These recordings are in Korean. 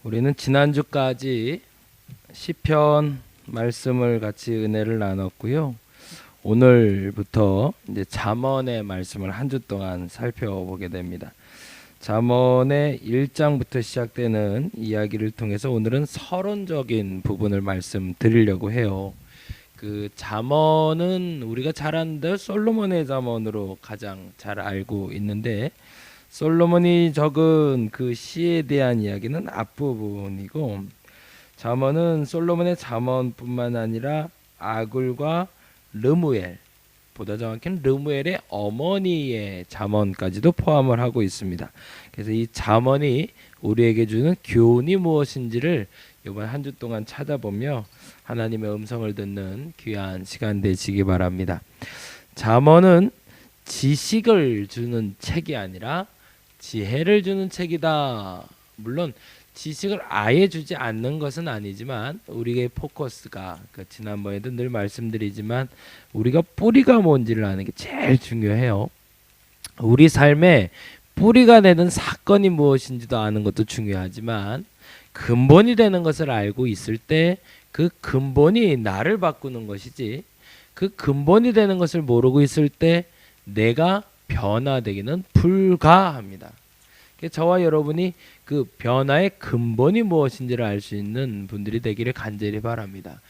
우리는 지난주까지 시편 말씀을 같이 은혜를 나눴고요. 오늘부터 이제 잠언의 말씀을 한 주 동안 살펴보게 됩니다. 잠언의 1장부터 시작되는 이야기를 통해서 오늘은 서론적인 부분을 말씀드리려고 해요. 그 잠언은 우리가 잘 아는데 솔로몬의 잠언으로 가장 잘 알고 있는데, 솔로몬이 적은 그 시에 대한 이야기는 앞부분이고, 잠언은 솔로몬의 잠언뿐만 아니라 아굴과 르무엘, 보다 정확히는 르무엘의 어머니의 잠언까지도 포함을 하고 있습니다. 그래서 이 잠언이 우리에게 주는 교훈이 무엇인지를 이번 한 주 동안 찾아보며 하나님의 음성을 듣는 귀한 시간 되시기 바랍니다. 잠언은 지식을 주는 책이 아니라 지혜를 주는 책이다. 물론 지식을 아예 주지 않는 것은 아니지만 우리의 포커스가, 지난번에도 늘 말씀드리지만 우리가 뿌리가 뭔지를 아는 게 제일 중요해요. 우리 삶에 뿌리가 되는 사건이 무엇인지도 아는 것도 중요하지만 근본이 되는 것을 알고 있을 때 그 근본이 나를 바꾸는 것이지, 그 근본이 되는 것을 모르고 있을 때 내가 변화되기는 불가합니다. 저와 여러분이 그 변화의 근본이 무엇인지를 알 수 있는 분들이 되기를 간절히 바랍니다.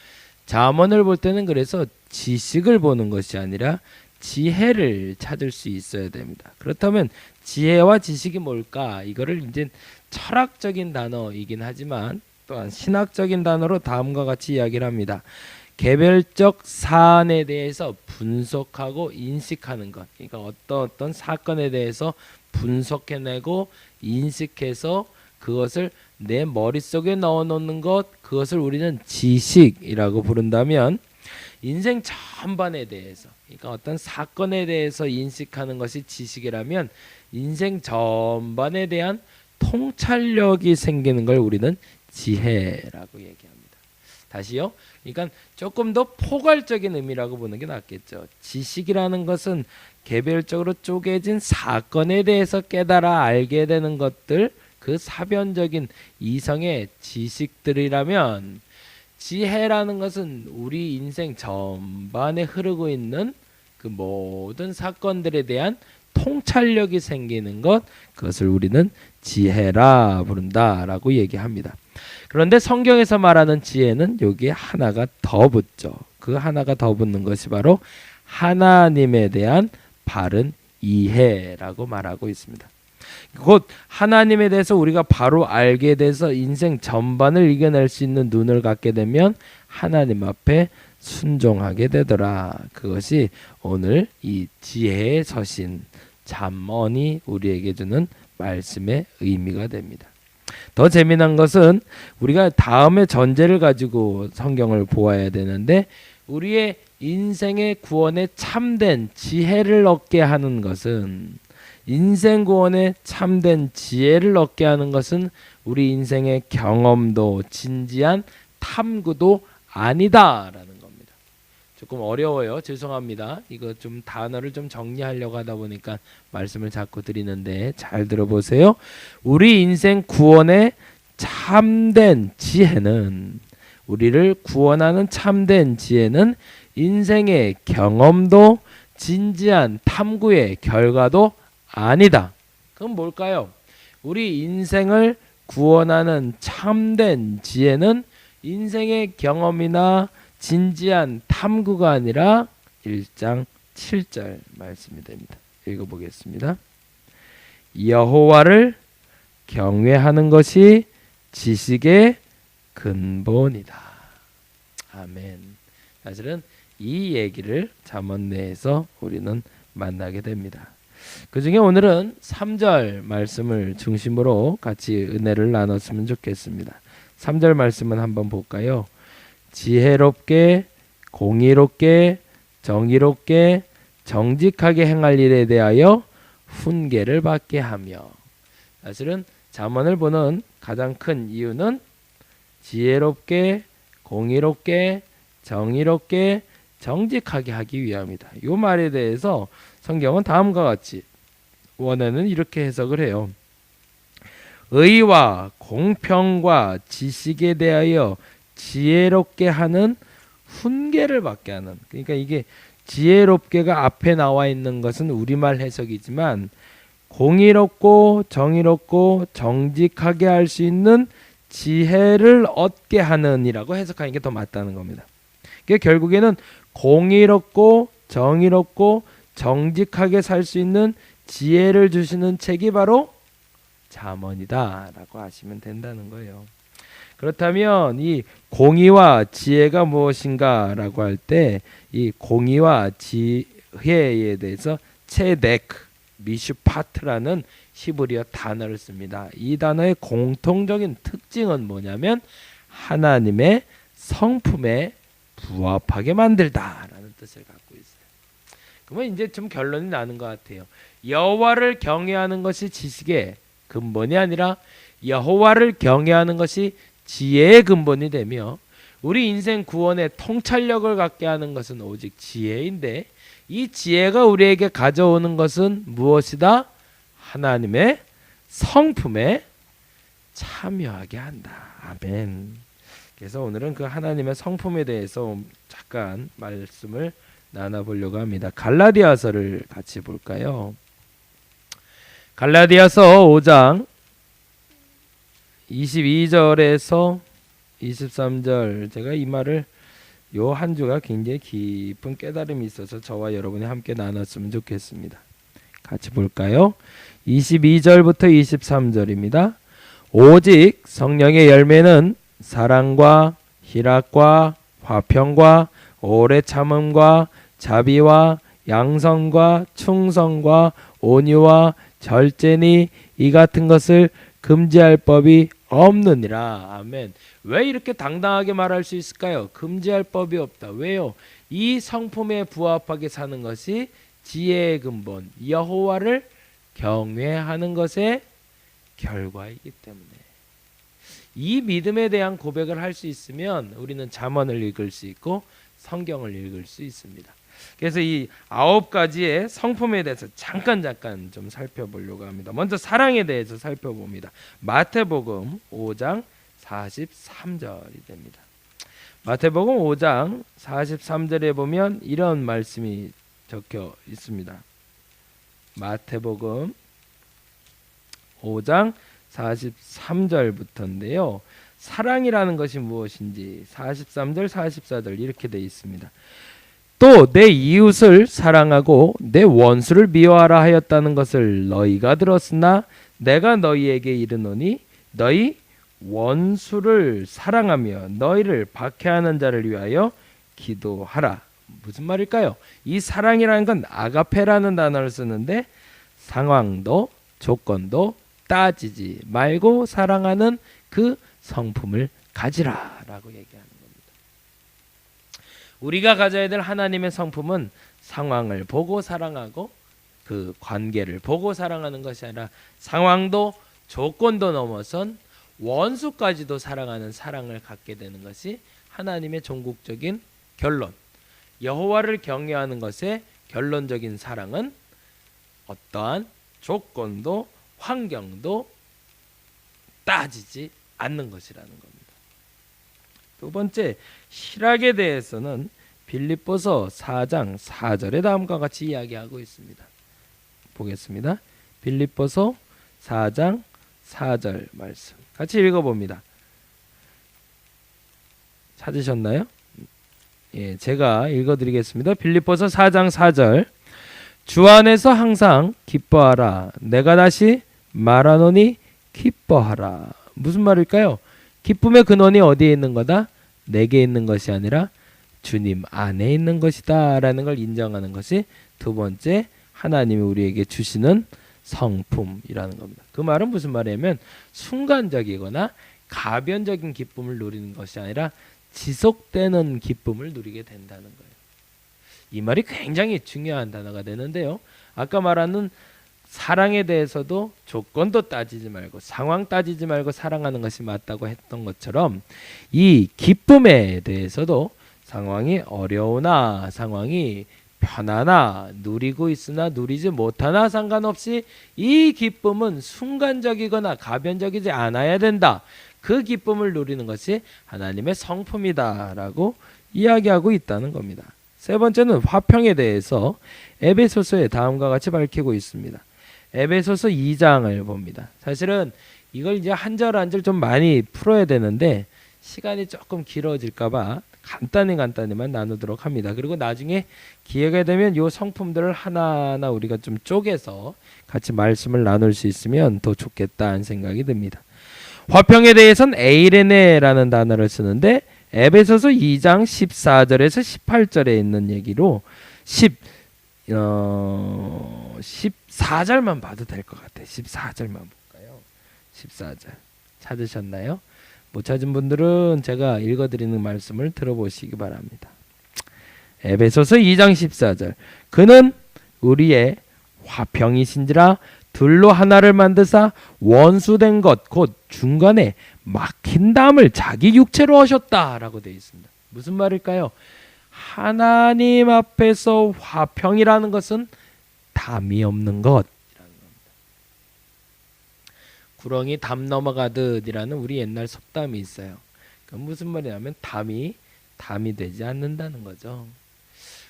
잠언을 볼 때는 그래서 지식을 보는 것이 아니라 지혜를 찾을 수 있어야 됩니다. 그렇다면 지혜와 지식이 뭘까? 이거를 이제 철학적인 단어이긴 하지만 또한 신학적인 단어로 다음과 같이 이야기를 합니다. 개별적 사안에 대해서 분석하고 인식하는 것. 그러니까 어떤 사건에 대해서 분석해내고 인식해서 그것을 내 머릿속에 넣어놓는 것, 그것을 우리는 지식이라고 부른다면, 인생 전반에 대해서, 그러니까 어떤 사건에 대해서 인식하는 것이 지식이라면 인생 전반에 대한 통찰력이 생기는 걸 우리는 지혜라고 얘기합니다. 다시요. 그러니까 조금 더 포괄적인 의미라고 보는 게 낫겠죠. 지식이라는 것은 개별적으로 쪼개진 사건에 대해서 깨달아 알게 되는 것들, 그 사변적인 이성의 지식들이라면, 지혜라는 것은 우리 인생 전반에 흐르고 있는 그 모든 사건들에 대한 통찰력이 생기는 것, 그것을 우리는 지혜라 부른다라고 얘기합니다. 그런데 성경에서 말하는 지혜는 여기에 하나가 더 붙죠. 그 하나가 더 붙는 것이 바로 하나님에 대한 바른 이해라고 말하고 있습니다. 곧 하나님에 대해서 우리가 바로 알게 돼서 인생 전반을 이겨낼 수 있는 눈을 갖게 되면 하나님 앞에 순종하게 되더라. 그것이 오늘 이 지혜의 서신 잠언이 우리에게 주는 말씀의 의미가 됩니다. 더 재미난 것은 우리가 다음의 전제를 가지고 성경을 보아야 되는데, 우리의 인생의 구원에 참된 지혜를 얻게 하는 것은, 인생 구원에 참된 지혜를 얻게 하는 것은 우리 인생의 경험도 진지한 탐구도 아니다라는 겁니다. 조금 어려워요. 죄송합니다. 이거 좀 단어를 좀 정리하려고 하다 보니까 말씀을 자꾸 드리는데 잘 들어보세요. 우리 인생 구원에 참된 지혜는, 우리를 구원하는 참된 지혜는 인생의 경험도 진지한 탐구의 결과도 아니다. 그럼 뭘까요? 우리 인생을 구원하는 참된 지혜는 인생의 경험이나 진지한 탐구가 아니라 1장 7절 말씀이 됩니다. 읽어보겠습니다. 여호와를 경외하는 것이 지식의 근본이다. 아멘. 사실은 이 얘기를 잠언 내에서 우리는 만나게 됩니다. 그 중에 오늘은 3절 말씀을 중심으로 같이 은혜를 나눴으면 좋겠습니다. 3절 말씀은 한번 볼까요? 지혜롭게, 공의롭게, 정의롭게, 정직하게 행할 일에 대하여 훈계를 받게 하며. 사실은 잠언을 보는 가장 큰 이유는 지혜롭게, 공의롭게, 정의롭게, 정직하게 하기 위함이다. 이 말에 대해서 성경은 다음과 같이 원어는 이렇게 해석을 해요. 의와 공평과 지식에 대하여 지혜롭게 하는 훈계를 받게 하는. 그러니까 이게 지혜롭게가 앞에 나와 있는 것은 우리말 해석이지만 공의롭고 정의롭고 정직하게 할 수 있는 지혜를 얻게 하는이라고 해석하는 게 더 맞다는 겁니다. 그게 결국에는 공의롭고 정의롭고 정직하게 살 수 있는 지혜를 주시는 책이 바로 잠언이다라고 하시면 된다는 거예요. 그렇다면 이 공의와 지혜가 무엇인가라고 할 때 이 공의와 지혜에 대해서 체데크 미슈파트라는 히브리어 단어를 씁니다. 이 단어의 공통적인 특징은 뭐냐면 하나님의 성품에 부합하게 만들다라는 뜻을 갖고 있어요. 그러면 이제 좀 결론이 나는 것 같아요. 여호와를 경외하는 것이 지식의 근본이 아니라 여호와를 경외하는 것이 지혜의 근본이 되며 우리 인생 구원의 통찰력을 갖게 하는 것은 오직 지혜인데 이 지혜가 우리에게 가져오는 것은 무엇이다? 하나님의 성품에 참여하게 한다. 아멘. 그래서 오늘은 그 하나님의 성품에 대해서 잠깐 말씀을 나눠보려고 합니다. 갈라디아서를 같이 볼까요? 갈라디아서 5장 22절에서 23절, 제가 이 말을 요 한 주가 굉장히 깊은 깨달음이 있어서 저와 여러분이 함께 나눴으면 좋겠습니다. 같이 볼까요? 22절부터 23절입니다. 오직 성령의 열매는 사랑과 희락과 화평과 오래 참음과 자비와 양선과 충성과 온유와 절제니 이 같은 것을 금지할 법이 없느니라. 아멘. 왜 이렇게 당당하게 말할 수 있을까요? 금지할 법이 없다. 왜요? 이 성품에 부합하게 사는 것이 지혜의 근본, 여호와를 경외하는 것의 결과이기 때문에 이 믿음에 대한 고백을 할 수 있으면 우리는 잠언을 읽을 수 있고 성경을 읽을 수 있습니다. 그래서 이 9가지의 성품에 대해서 잠깐 좀 살펴보려고 합니다. 먼저 사랑에 대해서 살펴봅니다. 마태복음 5장 43절이 됩니다. 마태복음 5장 43절에 보면 이런 말씀이 적혀 있습니다. 마태복음 5장 43절부터인데요. 사랑이라는 것이 무엇인지 43절 44절 이렇게 되어 있습니다. 또 내 이웃을 사랑하고 내 원수를 미워하라 하였다는 것을 너희가 들었으나 내가 너희에게 이르노니 너희 원수를 사랑하며 너희를 박해하는 자를 위하여 기도하라. 무슨 말일까요? 이 사랑이라는 건 아가페라는 단어를 쓰는데 상황도 조건도 따지지 말고 사랑하는 그 성품을 가지라라고 얘기하는 겁니다. 우리가 가져야 될 하나님의 성품은 상황을 보고 사랑하고 그 관계를 보고 사랑하는 것이 아니라 상황도 조건도 넘어선 원수까지도 사랑하는 사랑을 갖게 되는 것이 하나님의 종국적인 결론. 여호와를 경외하는 것의 결론적인 사랑은 어떠한 조건도 환경도 따지지 않는 것이라는 겁니다. 두 번째, 희락에 대해서는 빌립보서 4장 4절에 다음과 같이 이야기하고 있습니다. 보겠습니다. 빌립보서 4장 4절 말씀 같이 읽어봅니다. 찾으셨나요? 예, 제가 읽어드리겠습니다. 빌립보서 4장 4절 주 안에서 항상 기뻐하라. 내가 다시 말하노니 기뻐하라. 무슨 말일까요? 기쁨의 근원이 어디에 있는 거다? 내게 있는 것이 아니라 주님 안에 있는 것이다 라는 걸 인정하는 것이 두 번째 하나님이 우리에게 주시는 성품이라는 겁니다. 그 말은 무슨 말이냐면 순간적이거나 가변적인 기쁨을 누리는 것이 아니라 지속되는 기쁨을 누리게 된다는 거예요. 이 말이 굉장히 중요한 단어가 되는데요. 아까 말하는 사랑에 대해서도 조건도 따지지 말고 상황 따지지 말고 사랑하는 것이 맞다고 했던 것처럼 이 기쁨에 대해서도 상황이 어려우나 상황이 편하나 누리고 있으나 누리지 못하나 상관없이 이 기쁨은 순간적이거나 가변적이지 않아야 된다. 그 기쁨을 누리는 것이 하나님의 성품이다라고 이야기하고 있다는 겁니다. 세 번째는 화평에 대해서 에베소서에 다음과 같이 밝히고 있습니다. 에베소서 2장을 봅니다. 사실은 이걸 이제 한 절 한 절 좀 많이 풀어야 되는데 시간이 조금 길어질까봐 간단히만 나누도록 합니다. 그리고 나중에 기회가 되면 이 성품들을 하나하나 우리가 좀 쪼개서 같이 말씀을 나눌 수 있으면 더 좋겠다는 생각이 듭니다. 화평에 대해서는 에이레네라는 단어를 쓰는데 에베소서 2장 14절에서 18절에 있는 얘기로 14절만 봐도 될 것 같아요. 14절만 볼까요? 14절 찾으셨나요? 못 찾은 분들은 제가 읽어드리는 말씀을 들어보시기 바랍니다. 에베소서 2장 14절 그는 우리의 화평이신지라 둘로 하나를 만드사 원수된 것 곧 중간에 막힌 담을 자기 육체로 하셨다라고 되어 있습니다. 무슨 말일까요? 하나님 앞에서 화평이라는 것은 담이 없는 것이라는 겁니다. 구렁이 담 넘어가듯이라는 우리 옛날 속담이 있어요. 무슨 말이냐면 담이 되지 않는다는 거죠.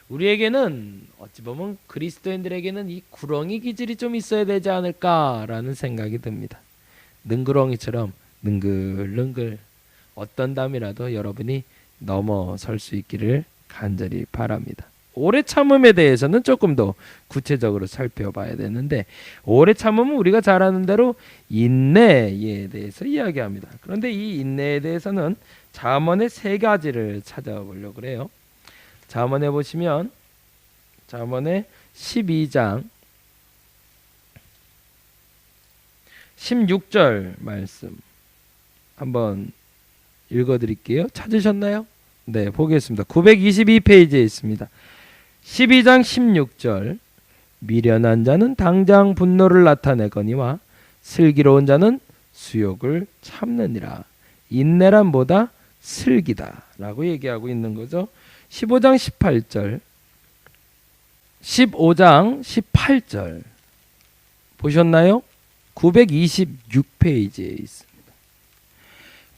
우리에게는 어찌 보면 그리스도인들에게는 이 구렁이 기질이 좀 있어야 되지 않을까라는 생각이 듭니다. 능구렁이처럼 능글능글 어떤 담이라도 여러분이 넘어설 수 있기를 간절히 바랍니다. 오래 참음에 대해서는 조금 더 구체적으로 살펴봐야 되는데 오래 참음은 우리가 잘 아는 대로 인내에 대해서 이야기합니다. 그런데 이 인내에 대해서는 잠언의 세 가지를 찾아보려고 그래요. 잠언에 보시면 잠언의 12장 16절 말씀 한번 읽어드릴게요. 찾으셨나요? 네, 보겠습니다. 922페이지에 있습니다. 12장 16절 미련한 자는 당장 분노를 나타내거니와 슬기로운 자는 수욕을 참느니라. 인내란 뭐다? 슬기다 라고 얘기하고 있는 거죠. 15장 18절 15장 18절 보셨나요? 926페이지에 있습니다.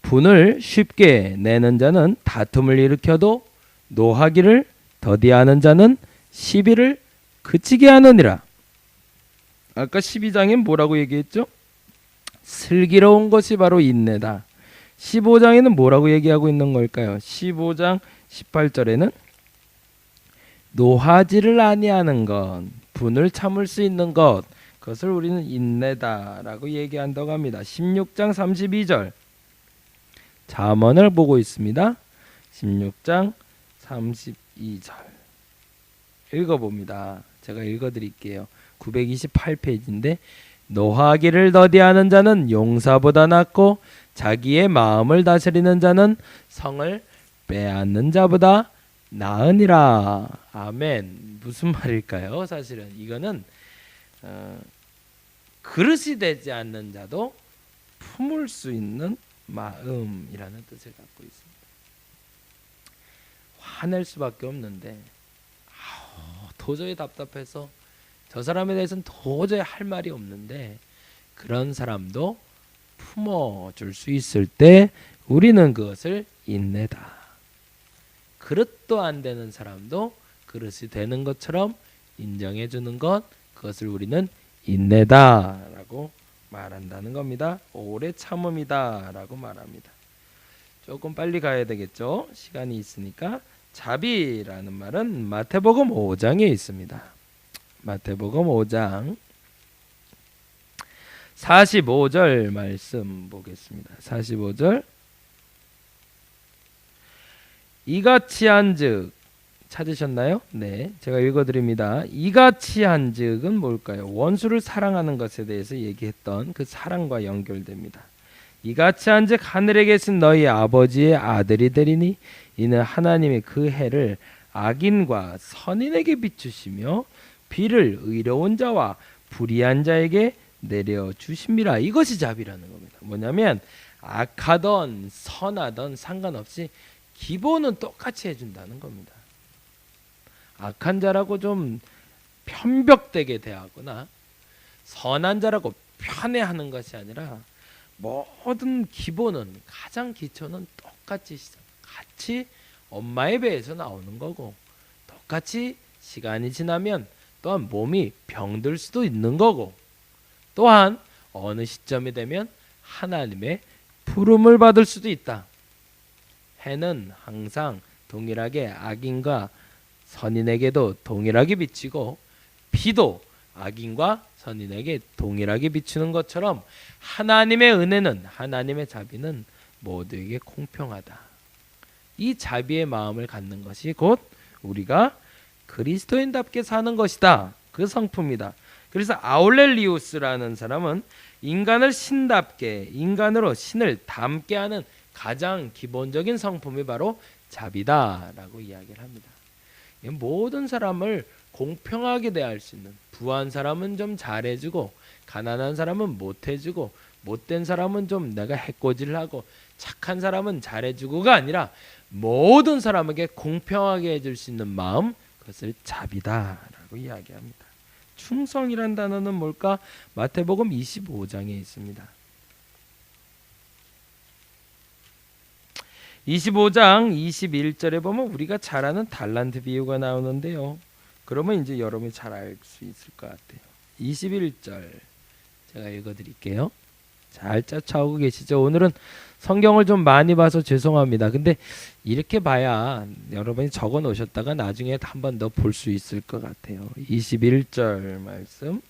분을 쉽게 내는 자는 다툼을 일으켜도 노하기를 더디하는 자는 시비를 그치게 하느니라. 아까 12장엔 뭐라고 얘기했죠? 슬기로운 것이 바로 인내다. 15장에는 뭐라고 얘기하고 있는 걸까요? 15장 18절에는 노하지를 아니하는 것, 분을 참을 수 있는 것, 그것을 우리는 인내다라고 얘기한다고 합니다. 16장 32절 잠언을 보고 있습니다. 16장 32절 읽어봅니다. 제가 읽어드릴게요. 928페이지인데 노하기를 더디하는 자는 용사보다 낫고 자기의 마음을 다스리는 자는 성을 빼앗는 자보다 나으니라. 아멘. 무슨 말일까요? 사실은 이거는 그릇이 되지 않는 자도 품을 수 있는 마음이라는 뜻을 갖고 있습니다. 화낼 수밖에 없는데 도저히 답답해서 저 사람에 대해서는 도저히 할 말이 없는데 그런 사람도 품어줄 수 있을 때 우리는 그것을 인내다. 그릇도 안 되는 사람도 그릇이 되는 것처럼 인정해 주는 것, 그것을 우리는 인내다라고 말한다는 겁니다. 오래 참음이다라고 말합니다. 조금 빨리 가야 되겠죠? 시간이 있으니까. 자비라는 말은 마태복음 5장에 있습니다. 마태복음 5장 45절 말씀 보겠습니다. 45절 이같이 한즉 찾으셨나요? 네, 제가 읽어드립니다. 이같이 한즉은 뭘까요? 원수를 사랑하는 것에 대해서 얘기했던 그 사랑과 연결됩니다. 이같이 한즉 하늘에 계신 너희 아버지의 아들이 되리니 이는 하나님이 그 해를 악인과 선인에게 비추시며 비를 의로운 자와 불의한 자에게 내려주심이라. 이것이 자비라는 겁니다. 뭐냐면 악하던 선하던 상관없이 기본은 똑같이 해준다는 겁니다. 악한 자라고 좀 편벽되게 대하거나 선한 자라고 편애하는 것이 아니라 모든 기본은, 가장 기초는 같이 엄마의 배에서 나오는 거고, 똑같이 시간이 지나면 또한 몸이 병들 수도 있는 거고, 또한 어느 시점이 되면 하나님의 부름을 받을 수도 있다. 해는 항상 동일하게 악인과 선인에게도 동일하게 비치고, 비도 악인과 선인에게 동일하게 비추는 것처럼 하나님의 은혜는, 하나님의 자비는 모두에게 공평하다. 이 자비의 마음을 갖는 것이 곧 우리가 그리스도인답게 사는 것이다. 그 성품이다. 그래서 아울렐리우스라는 사람은 인간을 신답게, 인간으로 신을 닮게 하는 가장 기본적인 성품이 바로 자비다라고 이야기를 합니다. 모든 사람을 공평하게 대할 수 있는, 부한 사람은 좀 잘해주고 가난한 사람은 못해주고 못된 사람은 좀 내가 해코지를 하고 착한 사람은 잘해주고가 아니라 모든 사람에게 공평하게 해줄 수 있는 마음, 그것을 자비다라고 이야기합니다. 충성이란 단어는 뭘까? 마태복음 25장에 있습니다. 25장 21절에 보면 우리가 잘 아는 달란트 비유가 나오는데요. 그러면 이제 여러분이 잘 알 수 있을 것 같아요. 21절 제가 읽어드릴게요. 잘 쫓아오고 계시죠? 오늘은 성경을 좀 많이 봐서 죄송합니다. 근데 이렇게 봐야 여러분이 적어 놓으셨다가 나중에 한 번 더 볼 수 있을 것 같아요. 21절 말씀.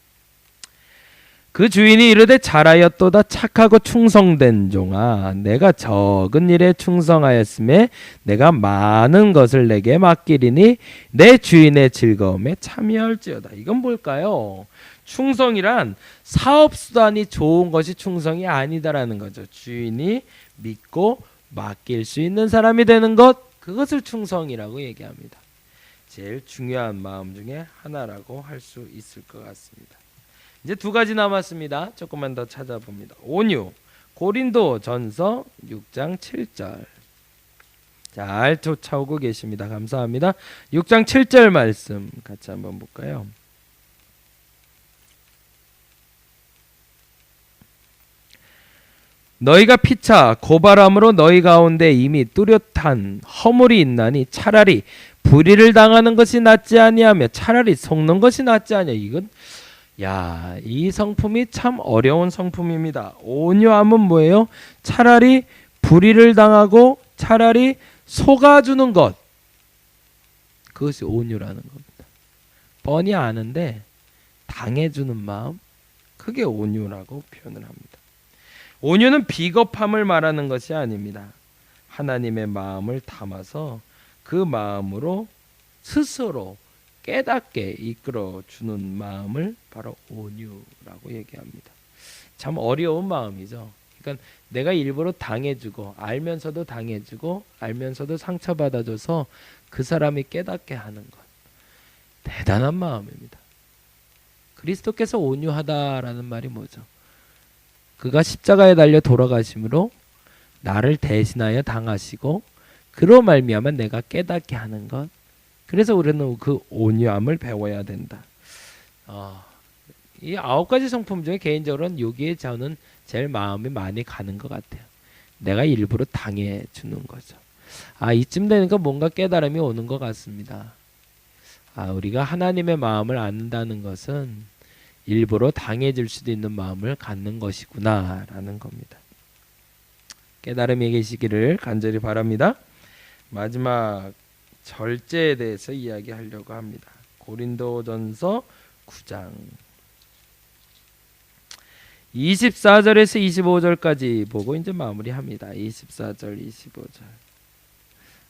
그 주인이 이르되 잘하였도다 착하고 충성된 종아, 내가 적은 일에 충성하였음에 내가 많은 것을 내게 맡기리니 내 주인의 즐거움에 참여할지어다. 이건 뭘까요? 충성이란 사업수단이 좋은 것이 충성이 아니다라는 거죠. 주인이 믿고 맡길 수 있는 사람이 되는 것, 그것을 충성이라고 얘기합니다. 제일 중요한 마음 중에 하나라고 할 수 있을 것 같습니다. 이제 두 가지 남았습니다. 조금만 더 찾아봅니다. 온유, 고린도전서 6장 7절. 잘 쫓아오고 계십니다. 감사합니다. 6장 7절 말씀 같이 한번 볼까요? 너희가 피차 고발함으로 너희 가운데 이미 뚜렷한 허물이 있나니 차라리 불의를 당하는 것이 낫지 아니하며 차라리 속는 것이 낫지 아니하. 이건 이 성품이 참 어려운 성품입니다. 온유함은 뭐예요? 차라리 불의를 당하고 차라리 속아주는 것, 그것이 온유라는 겁니다. 뻔히 아는데 당해주는 마음, 그게 온유라고 표현을 합니다. 온유는 비겁함을 말하는 것이 아닙니다. 하나님의 마음을 담아서 그 마음으로 스스로 깨닫게 이끌어주는 마음을 바로 온유라고 얘기합니다. 참 어려운 마음이죠. 그러니까 내가 일부러 당해주고 알면서도 당해주고 알면서도 상처받아줘서 그 사람이 깨닫게 하는 것, 대단한 마음입니다. 그리스도께서 온유하다라는 말이 뭐죠? 그가 십자가에 달려 돌아가심으로 나를 대신하여 당하시고 그로 말미암아 내가 깨닫게 하는 것, 그래서 우리는 그 온유함을 배워야 된다. 이 9가지 성품 중에 개인적으로는 여기에 저는 제일 마음이 많이 가는 것 같아요. 내가 일부러 당해주는 거죠. 이쯤 되니까 뭔가 깨달음이 오는 것 같습니다. 우리가 하나님의 마음을 안다는 것은 일부러 당해줄 수도 있는 마음을 갖는 것이구나 라는 겁니다. 깨달음이 계시기를 간절히 바랍니다. 마지막 절제에 대해서 이야기하려고 합니다. 고린도전서 9장 24절에서 25절까지 보고 이제 마무리합니다. 24절, 25절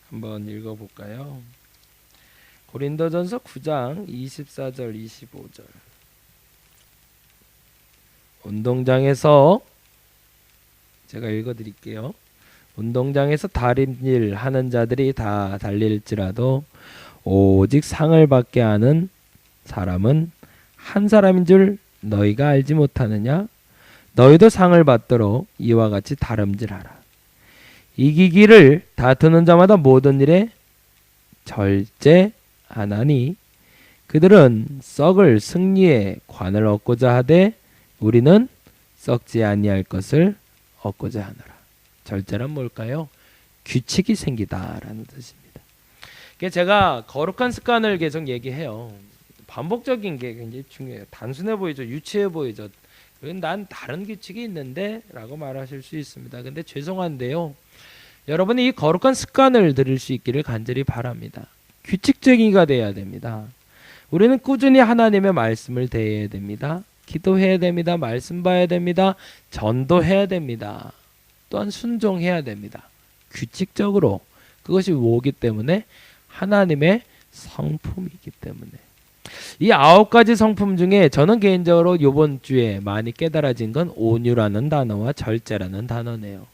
한번 읽어볼까요? 고린도전서 9장 24절, 25절. 운동장에서 제가 읽어드릴게요. 운동장에서 달인 일 하는 자들이 다 달릴지라도 오직 상을 받게 하는 사람은 한 사람인 줄 너희가 알지 못하느냐? 너희도 상을 받도록 이와 같이 다름질하라. 이기기를 다투는 자마다 모든 일에 절제하라. 하나니 그들은 썩을 승리의 관을 얻고자 하되 우리는 썩지 아니할 것을 얻고자 하노라. 절제란 뭘까요? 규칙이 생기다라는 뜻입니다. 제가 거룩한 습관을 계속 얘기해요. 반복적인 게 굉장히 중요해요. 단순해 보이죠. 유치해 보이죠. 난 다른 규칙이 있는데 라고 말하실 수 있습니다. 근데 죄송한데요. 여러분이 이 거룩한 습관을 들을 수 있기를 간절히 바랍니다. 규칙적이가 돼야 됩니다. 우리는 꾸준히 하나님의 말씀을 대해야 됩니다. 기도해야 됩니다. 말씀 봐야 됩니다. 전도해야 됩니다. 또한 순종해야 됩니다. 규칙적으로. 그것이 뭐기 때문에? 하나님의 성품이기 때문에. 이 9가지 성품 중에 저는 개인적으로 이번 주에 많이 깨달아진 건 온유라는 단어와 절제라는 단어네요.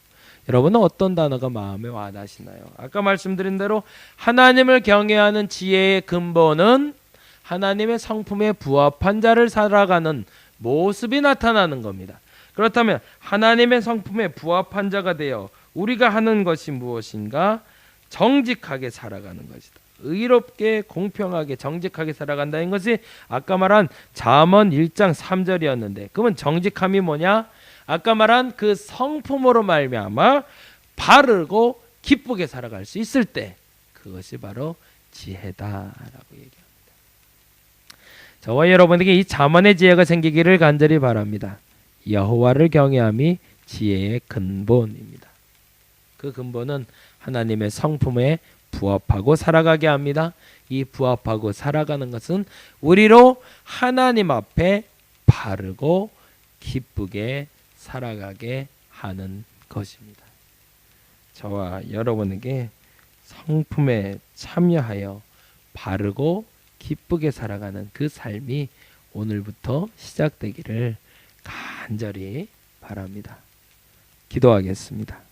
여러분은 어떤 단어가 마음에 와닿으시나요? 아까 말씀드린 대로 하나님을 경외하는 지혜의 근본은 하나님의 성품에 부합한 자를 살아가는 모습이 나타나는 겁니다. 그렇다면 하나님의 성품에 부합한 자가 되어 우리가 하는 것이 무엇인가? 정직하게 살아가는 것이다. 의롭게 공평하게 정직하게 살아간다는 것이 아까 말한 잠언 1장 3절이었는데 그러면 정직함이 뭐냐? 아까 말한 그 성품으로 말미암아 바르고 기쁘게 살아갈 수 있을 때 그것이 바로 지혜다라고 얘기합니다. 저와 여러분에게 이 잠언의 지혜가 생기기를 간절히 바랍니다. 여호와를 경외함이 지혜의 근본입니다. 그 근본은 하나님의 성품에 부합하고 살아가게 합니다. 이 부합하고 살아가는 것은 우리로 하나님 앞에 바르고 기쁘게 살아가게 하는 것입니다. 저와 여러분에게 성품에 참여하여 바르고 기쁘게 살아가는 그 삶이 오늘부터 시작되기를 간절히 바랍니다. 기도하겠습니다.